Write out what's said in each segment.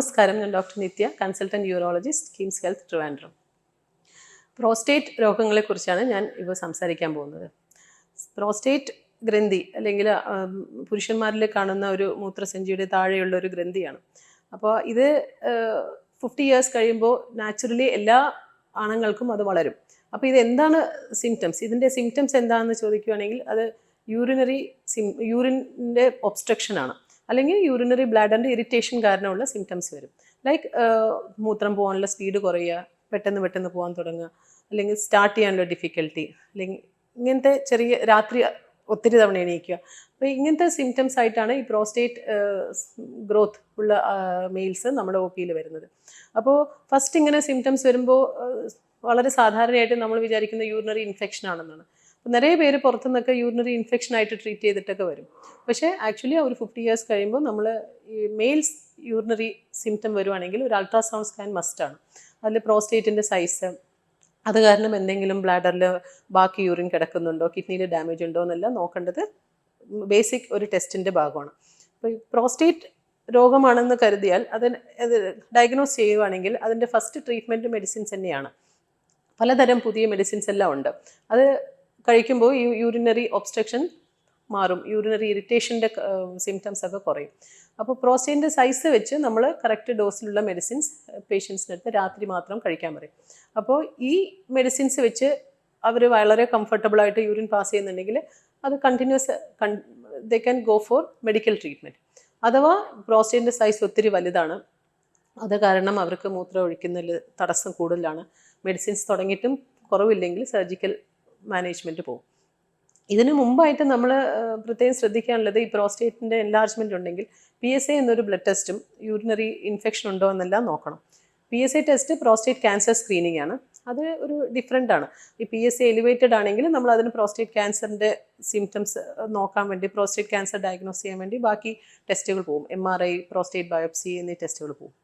നമസ്കാരം, ഞാൻ doctor Nithya, consultant urologist, KIMS Health Trivandrum. Prostate രോഗങ്ങളെക്കുറിച്ചാണ് ഞാൻ ഇപ്പോൾ സംസാരിക്കാൻ പോകുന്നത്. പ്രോസ്റ്റേറ്റ് ഗ്രന്ഥി അല്ലെങ്കിൽ പുരുഷന്മാരിൽ കാണുന്ന ഒരു മൂത്രസഞ്ചിയുടെ താഴെയുള്ള ഒരു ഗ്രന്ഥിയാണ്. അപ്പോൾ ഇത് 50 ഇയേഴ്സ് കഴിയുമ്പോൾ നാച്ചുറലി എല്ലാ ആണുങ്ങൾക്കും അത് വളരും. അപ്പോൾ ഇത് എന്താണ് സിംറ്റംസ്? ഇതിൻ്റെ സിംറ്റംസ് എന്താണെന്ന് ചോദിക്കുകയാണെങ്കിൽ അത് യൂറിൻ്റെ ഒബ്സ്ട്രക്ഷനാണ്, അല്ലെങ്കിൽ യൂറിനറി ബ്ലാഡറിൻ്റെ ഇറിറ്റേഷൻ കാരണമുള്ള സിംറ്റംസ് വരും. ലൈക്ക് മൂത്രം പോകാനുള്ള സ്പീഡ് കുറയുക, പെട്ടെന്ന് പോകാൻ തുടങ്ങുക, അല്ലെങ്കിൽ സ്റ്റാർട്ട് ചെയ്യാനുള്ള ഡിഫിക്കൽട്ടി, അല്ലെങ്കിൽ ഇങ്ങനത്തെ ചെറിയ രാത്രി ഒത്തിരി തവണ എണീക്കുക. അപ്പോൾ ഇങ്ങനത്തെ സിംറ്റംസ് ആയിട്ടാണ് ഈ പ്രോസ്റ്റേറ്റ് ഗ്രോത്ത് ഉള്ള മെയിൽസ് നമ്മുടെ ഒ പിയിൽ വരുന്നത്. അപ്പോൾ ഫസ്റ്റ് ഇങ്ങനെ സിംറ്റംസ് വരുമ്പോൾ വളരെ സാധാരണയായിട്ട് നമ്മൾ വിചാരിക്കുന്ന യൂറിനറി ഇൻഫെക്ഷൻ ആണെന്നാണ്. അപ്പോൾ നിറയെ പേര് പുറത്തുനിന്നൊക്കെ യൂറിനറി ഇൻഫെക്ഷൻ ആയിട്ട് ട്രീറ്റ് ചെയ്തിട്ടൊക്കെ വരും. പക്ഷേ ആക്ച്വലി ഒരു 50 ഇയേഴ്സ് കഴിയുമ്പോൾ നമ്മൾ ഈ മെയിൽസ് യൂറിനറി സിംറ്റം വരുവാണെങ്കിൽ ഒരു അൾട്രാസൗണ്ട് സ്കാൻ മസ്റ്റാണ്. അതിൽ പ്രോസ്റ്റേറ്റിൻ്റെ സൈസ്, അത് കാരണം എന്തെങ്കിലും ബ്ലാഡറിൽ ബാക്കി യൂറിൻ കിടക്കുന്നുണ്ടോ, കിഡ്നിയിൽ ഡാമേജ് ഉണ്ടോ എന്നെല്ലാം നോക്കേണ്ടത് ബേസിക് ഒരു ടെസ്റ്റിൻ്റെ ഭാഗമാണ്. അപ്പോൾ ഈ പ്രോസ്റ്റേറ്റ് രോഗമാണെന്ന് കരുതിയാൽ അത് ഡയഗ്നോസ് ചെയ്യുകയാണെങ്കിൽ അതിൻ്റെ ഫസ്റ്റ് ട്രീറ്റ്മെൻറ്റ് മെഡിസിൻസ് തന്നെയാണ്. പലതരം പുതിയ മെഡിസിൻസ് എല്ലാം ഉണ്ട്. അത് കഴിക്കുമ്പോൾ ഈ യൂറിനറി ഒബ്സ്ട്രക്ഷൻ മാറും, യൂറിനറി ഇറിറ്റേഷൻ്റെ സിംറ്റംസ് ഒക്കെ കുറയും. അപ്പോൾ പ്രോസ്റ്റേറ്റിൻ്റെ സൈസ് വെച്ച് നമ്മൾ കറക്റ്റ് ഡോസിലുള്ള മെഡിസിൻസ് പേഷ്യൻസിനടുത്ത് രാത്രി മാത്രം കഴിക്കാൻ പറയും. അപ്പോൾ ഈ മെഡിസിൻസ് വെച്ച് അവർ വളരെ കംഫർട്ടബിളായിട്ട് യൂറിൻ പാസ് ചെയ്യുന്നുണ്ടെങ്കിൽ അത് continuous they can go for medical treatment. അഥവാ പ്രോസ്റ്റേറ്റിൻ്റെ സൈസ് ഒത്തിരി വലുതാണ്, അത് കാരണം അവർക്ക് മൂത്രം ഒഴിക്കുന്നതിൽ തടസ്സം കൂടുതലാണ്, മെഡിസിൻസ് തുടങ്ങിയിട്ടും കുറവില്ലെങ്കിൽ സർജിക്കൽ മാനേജ്മെൻറ്റ് പോകും. ഇതിന് മുമ്പായിട്ട് നമ്മൾ പ്രത്യേകം ശ്രദ്ധിക്കാനുള്ളത്, ഈ പ്രോസ്റ്റേറ്റിൻ്റെ എൻലാർജ്മെൻറ്റ് ഉണ്ടെങ്കിൽ PSA എന്നൊരു ബ്ലഡ് ടെസ്റ്റും യൂറിനറി ഇൻഫെക്ഷൻ ഉണ്ടോ എന്നെല്ലാം നോക്കണം. PSA test prostate cancer screening ആണ്. അത് ഒരു ഡിഫറെൻ്റ് ആണ്. ഈ PSA എലിവേറ്റഡ് ആണെങ്കിൽ നമ്മൾ അതിന് പ്രോസ്റ്റേറ്റ് ക്യാൻസറിൻ്റെ സിംറ്റംസ് നോക്കാൻ വേണ്ടി, പ്രോസ്റ്റേറ്റ് ക്യാൻസർ ഡയഗ്നോസ് ചെയ്യാൻ വേണ്ടി ബാക്കി ടെസ്റ്റുകൾ പോകും. MRI, പ്രോസ്റ്റേറ്റ് ബയോപ്സി എന്നീ ടെസ്റ്റുകൾ പോകും.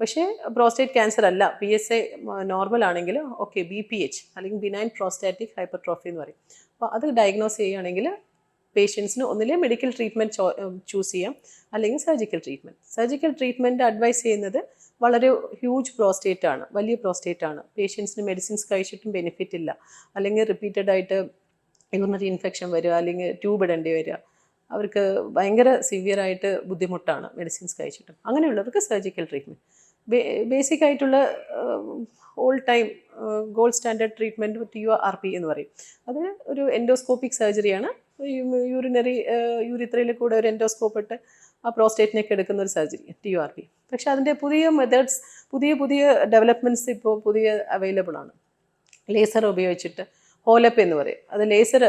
പക്ഷേ പ്രോസ്റ്റേറ്റ് ക്യാൻസർ അല്ല, PSA നോർമൽ ആണെങ്കിൽ ഓക്കെ, BPH അല്ലെങ്കിൽ ബിനൈൻ പ്രോസ്റ്റാറ്റിക് ഹൈപ്പർട്രോഫി എന്ന് പറയും. അപ്പോൾ അത് ഡയഗ്നോസ് ചെയ്യുകയാണെങ്കിൽ പേഷ്യൻസിന് ഒന്നിലെ മെഡിക്കൽ ട്രീറ്റ്മെൻറ്റ് ചൂസ് ചെയ്യാം, അല്ലെങ്കിൽ surgical treatment. Surgical treatment advise ചെയ്യുന്നത് വളരെ ഹ്യൂജ് പ്രോസ്റ്റേറ്റ് ആണ്, വലിയ പ്രോസ്റ്റേറ്റ് ആണ്, പേഷ്യൻസിന് മെഡിസിൻസ് കഴിച്ചിട്ടും ബെനിഫിറ്റ് ഇല്ല, അല്ലെങ്കിൽ റിപ്പീറ്റഡ് ആയിട്ട് യൂറിനറി ഇൻഫെക്ഷൻ വരിക, അല്ലെങ്കിൽ ട്യൂബ് ഇടേണ്ടി വരിക, അവർക്ക് ഭയങ്കര സിവിയറായിട്ട് ബുദ്ധിമുട്ടാണ് മെഡിസിൻസ് കഴിച്ചിട്ടും. അങ്ങനെയുള്ളവർക്ക് സർജിക്കൽ ട്രീറ്റ്മെൻറ്റ് ബേസിക് ആയിട്ടുള്ള all time gold standard treatment TURP എന്ന് പറയും. അത് ഒരു എൻഡോസ്കോപ്പിക് സർജറിയാണ്. യൂറിത്രയിൽ കൂടെ ഒരു എൻഡോസ്കോപ്പ് ഇട്ട് ആ പ്രോസ്റ്റേറ്റിനൊക്കെ എടുക്കുന്ന ഒരു സർജറി TURP. പക്ഷേ അതിൻ്റെ പുതിയ മെത്തേഡ്സ്, പുതിയ ഡെവലപ്മെൻറ്റ്സ് ഇപ്പോൾ അവൈലബിൾ ആണ്. ലേസർ ഉപയോഗിച്ചിട്ട് ഹോലപ്പ് എന്ന് പറയും. അത് laser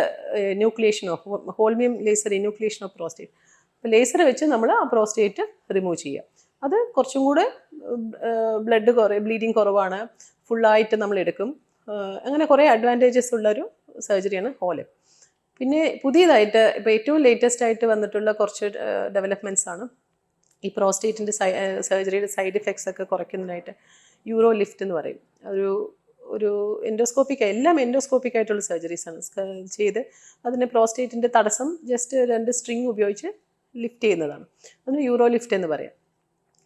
enucleation of holmium laser enucleation of prostate. അപ്പോൾ ലേസർ വെച്ച് നമ്മൾ ആ പ്രോസ്റ്റേറ്റ് റിമൂവ് ചെയ്യുക. അത് കുറച്ചും കൂടെ ബ്ലീഡിങ് കുറവാണ്, ഫുള്ളായിട്ട് നമ്മൾ എടുക്കും. അങ്ങനെ കുറേ അഡ്വാൻറ്റേജസ് ഉള്ളൊരു സർജറിയാണ് ഹോലപ്പ്. പിന്നെ പുതിയതായിട്ട് ഇപ്പോൾ ഏറ്റവും ലേറ്റസ്റ്റ് ആയിട്ട് വന്നിട്ടുള്ള കുറച്ച് ഡെവലപ്മെൻറ്റ്സ് ആണ് ഈ പ്രോസ്റ്റേറ്റിൻ്റെ സർജറിയുടെ സൈഡ് ഇഫക്ട്സ് ഒക്കെ കുറയ്ക്കുന്നതിനായിട്ട് യൂറോ ലിഫ്റ്റ് എന്ന് പറയും. ഒരു എൻഡോസ്കോപ്പിക്, എല്ലാം എൻഡോസ്കോപ്പിക് ആയിട്ടുള്ള സർജറീസാണ് ചെയ്ത് അതിന് പ്രോസ്റ്റേറ്റിൻ്റെ തടസ്സം ജസ്റ്റ് 2 സ്ട്രിങ് ഉപയോഗിച്ച് ലിഫ്റ്റ് ചെയ്യുന്നതാണ്. അതിന് യൂറോ ലിഫ്റ്റ് എന്ന് പറയാം.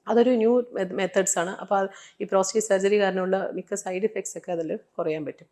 അതൊരു ന്യൂ മെത്തേഡ്സ് ആണ്. അപ്പോൾ ഈ പ്രോസ്റ്റേറ്റ് സർജറി കാരണമുള്ള മിക്ക സൈഡ് ഇഫക്ട്സ് ഒക്കെ അതിൽ കുറയാൻ പറ്റും.